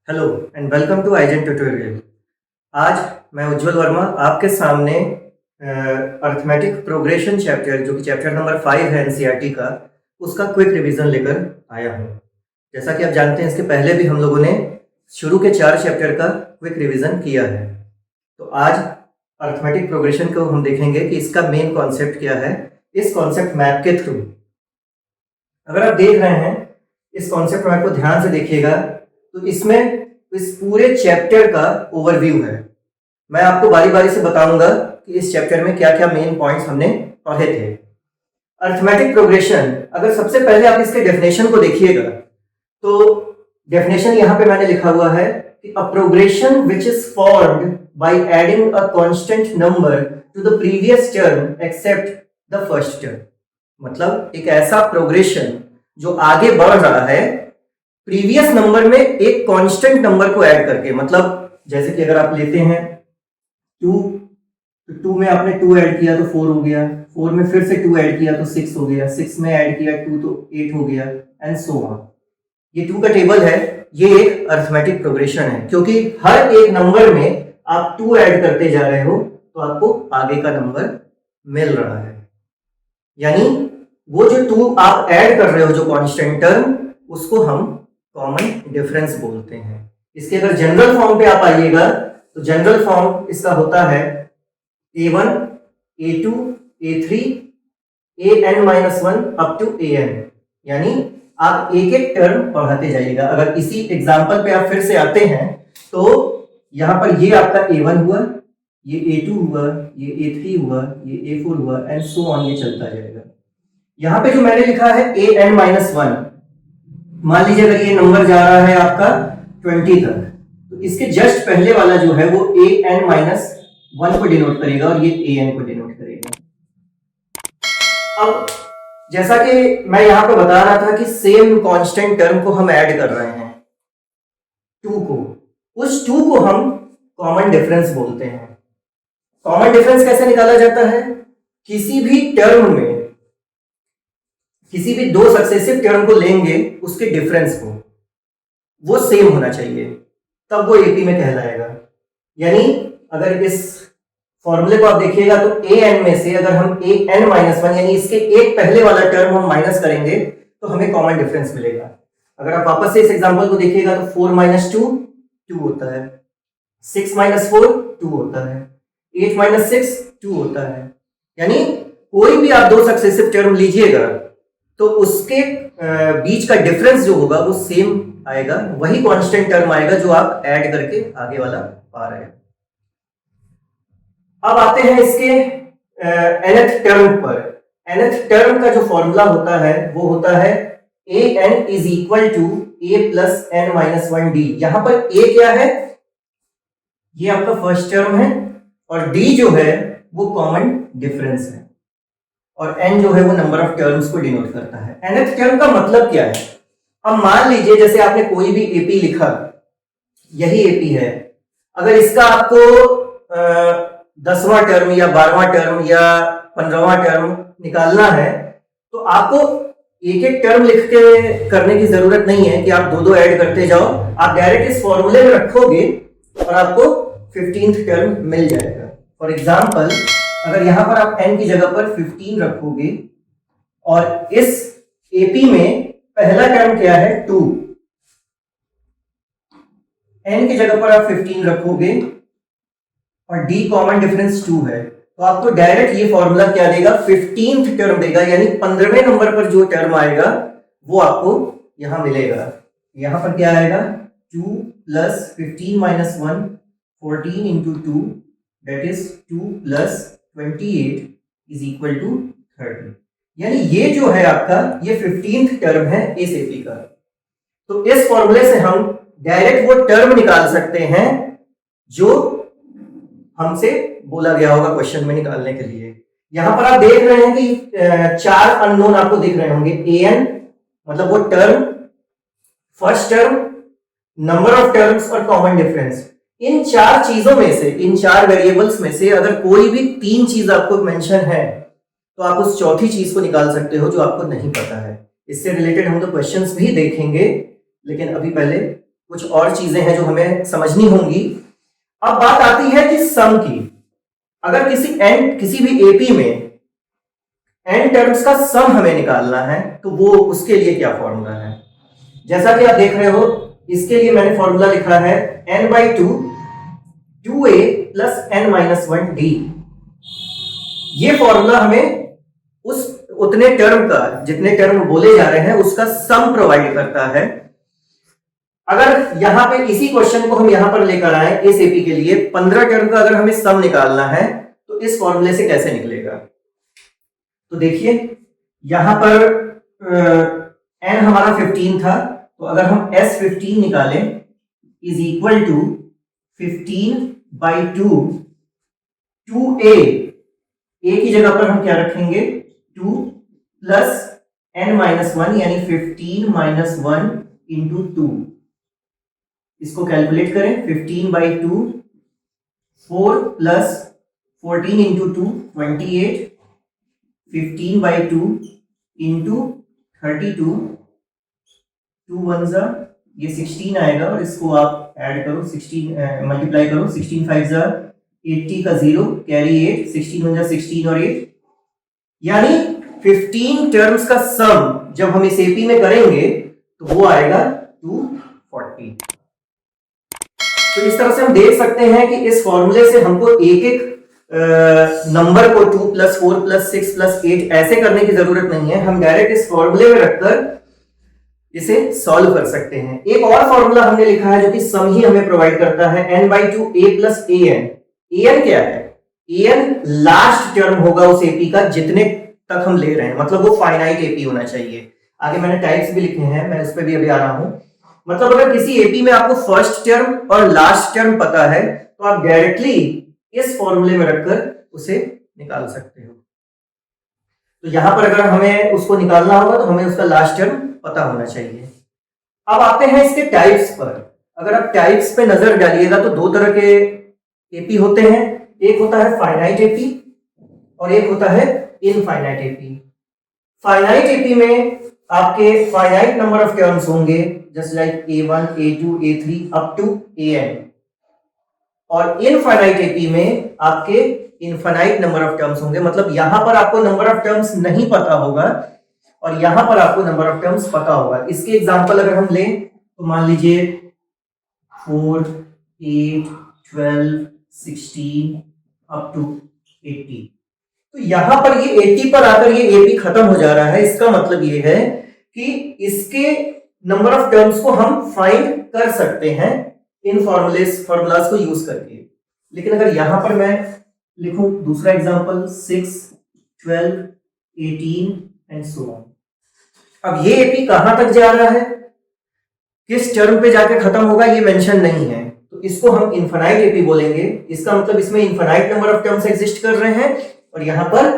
Hello and welcome to आइजन tutorial. आज मैं उज्जवल वर्मा आपके सामने अर्थमेटिक प्रोग्रेशन चैप्टर जो कि चैप्टर नंबर 5 है एनसीईआरटी का, उसका क्विक रिवीजन लेकर आया हूँ। जैसा कि आप जानते हैं, इसके पहले भी हम लोगों ने शुरू के 4 चैप्टर का क्विक रिवीजन किया है। तो आज अर्थमेटिक प्रोग्रेशन को हम देखेंगे कि इसका मेन कॉन्सेप्ट क्या है, इस कॉन्सेप्ट मैप के थ्रू। अगर आप देख रहे हैं इस कॉन्सेप्ट मैप को ध्यान से देखिएगा तो इसमें इस पूरे चैप्टर का ओवरव्यू है। मैं आपको बारी बारी से बताऊंगा कि इस चैप्टर में क्या क्या मेन पॉइंट्स हमने पढ़े थे। अर्थमेटिक प्रोग्रेशन, अगर सबसे पहले आप इसके डेफिनेशन को देखिएगा तो डेफिनेशन यहाँ पे मैंने लिखा हुआ है कि a progression which is formed by adding a constant number to the previous term except the first term. मतलब एक ऐसा प्रोग्रेशन जो आगे बढ़ रहा है प्रीवियस नंबर में एक कांस्टेंट नंबर को ऐड करके। मतलब जैसे कि अगर आप लेते हैं 2 तो 2 में आपने 2 ऐड किया तो 4 हो गया, 4 में फिर से 2 ऐड किया तो 6 हो गया, 6 में ऐड किया 2 तो 8 हो गया, एंड सो ऑन। ये 2 का टेबल है, ये एक अर्थमेटिक प्रोग्रेशन है, क्योंकि हर एक नंबर में आप 2 ऐड करते जा रहे हो तो आपको आगे का नंबर मिल रहा है। यानी वो जो 2 आप ऐड कर रहे हो, जो कांस्टेंट टर्म, उसको हम कॉमन डिफरेंस बोलते हैं। इसके अगर जनरल फॉर्म पे आप आइएगा तो जनरल फॉर्म इसका होता है a1 a2 a3 an-1 up to an। यानी आप एक एक टर्म पढ़ाते जाइएगा। अगर इसी एग्जांपल पे आप फिर से आते हैं तो यहां पर ये आपका a1 हुआ, ये a2 हुआ, ये a3 हुआ, ये a4 हुआ, एंड सो ऑन, ये चलता जाएगा। यहां पे जो मैंने लिखा है an-1, मान लीजिए अगर ये नंबर जा रहा है आपका 20 तक, तो इसके जस्ट पहले वाला जो है वो an-1 को डिनोट करेगा और ये an को डिनोट करेगा। अब जैसा कि मैं यहां पे बता रहा था कि सेम कांस्टेंट टर्म को हम ऐड कर रहे हैं 2 को, उस 2 को हम कॉमन डिफरेंस बोलते हैं। कॉमन डिफरेंस कैसे निकाला जाता है? किसी भी टर्म में किसी भी 2 सक्सेसिव टर्म को लेंगे, उसके डिफरेंस को वो सेम होना चाहिए, तब वो एपी में कहलाएगा। यानी अगर इस फॉर्मूले को आप देखिएगा तो an में से अगर हम an-1 यानी इसके एक पहले वाला टर्म हम माइनस करेंगे तो हमें कॉमन डिफरेंस मिलेगा। अगर आप वापस से इस एग्जांपल को देखिएगा तो 4 - 2 2 होता है, 6 - 4 2 होता है, 8 - 6 2 होता है। यानी कोई भी आप 2 सक्सेसिव टर्म लीजिएगा तो उसके बीच का डिफरेंस जो होगा वो सेम आएगा, वही कांस्टेंट टर्म आएगा जो आप ऐड करके आगे वाला पा रहे हैं। अब आते हैं इसके nth टर्म पर। nth टर्म का जो फॉर्मूला होता है वो होता है an is equal to a plus n-1d। यहां पर a क्या है? ये आपका फर्स्ट टर्म है, और d जो है वो कॉमन डिफरेंस है, और n जो है वो नंबर ऑफ टर्म्स को डिनोट करता है। nth टर्म का मतलब क्या है? अब मान लीजिए जैसे आपने कोई भी एपी लिखा, यही एपी है, अगर इसका आपको 10वां टर्म या 12वां टर्म या 15वां टर्म निकालना है तो आपको एक एक टर्म लिख के करने की जरूरत नहीं है कि आप 2-2 ऐड करते जाओ। आप डायरेक्ट इस फॉर्मूले में रखोगे और आपको 15th टर्म मिल जाएगा। फॉर एग्जाम्पल, अगर यहां पर आप n की जगह पर 15 रखोगे और इस एपी में पहला टर्म क्या है 2, n की जगह पर आप 15 रखोगे और d कॉमन डिफरेंस 2 है, तो आपको डायरेक्ट ये फॉर्मूला क्या देगा? 15th टर्म देगा। यानी 15वें नंबर पर जो टर्म आएगा वो आपको यहां मिलेगा। यहां पर क्या आएगा? 2 + 15 - 1 14 into 2 that is 2 + 28 is equal to 30। यानी ये जो है आपका ये 15th टर्म है इस एपी का। तो इस फॉर्मूले से हम डायरेक्ट वो टर्म निकाल सकते हैं जो हमसे बोला गया होगा क्वेश्चन में निकालने के लिए। यहां पर आप देख रहे हैं कि 4 अननोन आपको दिख रहे होंगे। an मतलब वो term, first term, number of terms और कॉमन डिफरेंस। इन 4 चीजों में से, इन 4 वेरिएबल्स में से अगर कोई भी 3 चीज आपको मेंशन है तो आप उस चौथी चीज को निकाल सकते हो जो आपको नहीं पता है। इससे रिलेटेड हम तो क्वेश्चंस भी देखेंगे, लेकिन अभी पहले कुछ और चीजें हैं जो हमें समझनी होंगी। अब बात आती है कि सम की। अगर किसी भी एपी में n टर्म्स का सम हमें निकालना है तो वो उसके लिए क्या फॉर्मूला है। जैसा कि आप देख रहे हो, इसके लिए मैंने फॉर्मूला लिखा है n/2 2a प्लस n-1d। ये फॉर्मूला हमें उस उतने टर्म का, जितने टर्म बोले जा रहे हैं उसका सम प्रोवाइड करता है। अगर यहां पे इसी क्वेश्चन को हम यहां पर लेकर आए, इस एपी के लिए 15 टर्म का अगर हमें सम निकालना है तो इस फॉर्मूले से कैसे निकलेगा। तो देखिए यहां पर n हमारा 15 था, तो अगर हम S15 निकालें is equal to 15/2 2a, a की जगह पर हम क्या रखेंगे 2 प्लस n-1 यानी 15 - 1 इंटू 2। इसको कैलकुलेट करें, 15/2 4 प्लस 14 इंटू 2 28, 15/2 इंटू 32 2 1 ये 16 आएगा, और इसको आप ऐड करो 16 मल्टीप्लाई करो, 16 5 80 का 0 कैरी 8, 16 1 16 और 8, यानी 15 टर्म्स का सम जब हम इस एपी में करेंगे तो वो आएगा 240। तो इस तरह से हम देख सकते हैं कि इस फॉर्मूले से हमको एक एक नंबर को 2 + 4 + 6 + 8 ऐसे करने की जरूरत नहीं है। हम डायरेक्ट इस फॉर्मूले में रखकर इसे सॉल्व कर सकते हैं। एक और फॉर्मूला हमने लिखा है जो कि सम ही हमें प्रोवाइड करता है, n/2 a + an। an क्या है? an लास्ट टर्म होगा उस एपी का जितने तक हम ले रहे हैं, मतलब वो फाइनाइट एपी होना चाहिए। आगे मैंने टाइप्स भी लिखे हैं, मैं उस पर भी अभी आ रहा हूं। मतलब अगर किसी एपी में आपको फर्स्ट टर्म और लास्ट टर्म पता है तो आप डायरेक्टली इस फॉर्मूले में रखकर उसे निकाल सकते हो। तो यहां पर अगर हमें उसको निकालना होगा तो हमें उसका लास्ट टर्म पता होना चाहिए। अब आते हैं इसके टाइप्स पर। अगर आप टाइप्स पे नजर डालिएगा तो दो तरह के एपी होते हैं, एक होता है फाइनाइट एपी और एक होता है इनफाइनाइट एपी। फाइनाइट एपी में आपके फाइनाइट नंबर ऑफ टर्म्स होंगे, just like a1 a2 a3 up to an। और इनफाइनाइट एपी में आपके इनफाइनाइट नंबर ऑफ टर्म्स होंगे, मतलब यहां पर आपको नंबर ऑफ टर्म्स नहीं पता होगा और यहां पर आपको नंबर ऑफ टर्म्स पता होगा। इसके एग्जांपल अगर हम लें तो मान लीजिए 4 8 12 16 अप टू 80। तो यहां पर ये 80 पर आकर ये एपी खत्म हो जा रहा है। इसका मतलब ये है कि इसके नंबर ऑफ टर्म्स को हम फाइंड कर सकते हैं इन फॉर्मूलाज को यूज करके। लेकिन अगर यहां पर मैं लिखूं दूसरा एग्जांपल 6 12 18 एंड सो ऑन, अब ये एपी कहां तक जा रहा है, किस टर्म पे जाके खत्म होगा ये मेंशन नहीं है, तो इसको हम इनफाइनाइट एपी बोलेंगे। इसका मतलब इसमें infinite number of terms exist कर रहे हैं और यहां पर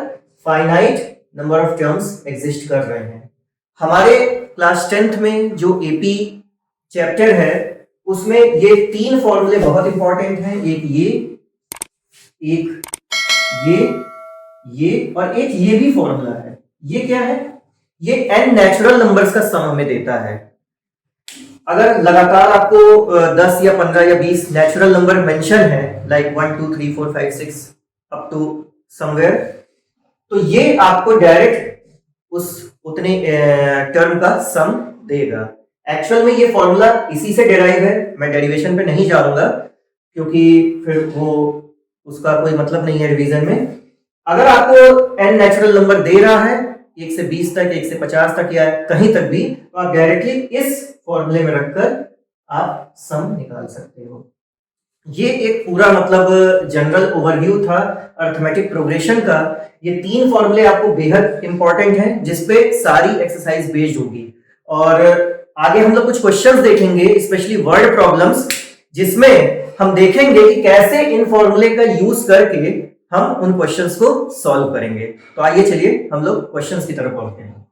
finite number of terms exist कर रहे हैं। हमारे क्लास 10th में जो एपी चैप्टर है उसमें ये तीन फॉर्मूले बहुत इंपॉर्टेंट हैं, एक ये और एक ये भी फॉर्मूला है। ये क्या है? ये n नेचुरल नंबर्स का सम हमें देता है। अगर लगातार आपको 10 या 15 या 20 नेचुरल नंबर मेंशन है, लाइक 1 2 3 4 5 6 अप टू समवेयर, तो ये आपको डायरेक्ट उस उतने टर्म का सम देगा। एक्चुअल में ये फॉर्मूला इसी से डेराइव है, मैं डेरिवेशन पे नहीं जाऊंगा क्योंकि फिर वो उसका कोई मतलब नहीं है रिवीजन में। अगर आपको n नेचुरल नंबर दे रहा है 1 से 20 तक, 1 से 50 तक या कहीं तक भी, तो आप डायरेक्टली इस फॉर्मूले में रखकर आप सम निकाल सकते हो। ये एक पूरा मतलब जनरल ओवरव्यू था अर्थमेटिक प्रोग्रेशन का। ये तीन फॉर्मूले आपको बेहद इंपॉर्टेंट हैं जिसपे सारी एक्सरसाइज बेस्ड होगी। और आगे हम लोग कुछ क्वेश्चंस देखेंगे, स्पेशली वर्ड प्रॉब्लम्स, जिसमें हम देखेंगे कि कैसे इन फॉर्मूले का यूज करके हम उन क्वेश्चंस को सॉल्व करेंगे। तो आइए चलिए हम लोग क्वेश्चंस की तरफ बढ़ते हैं।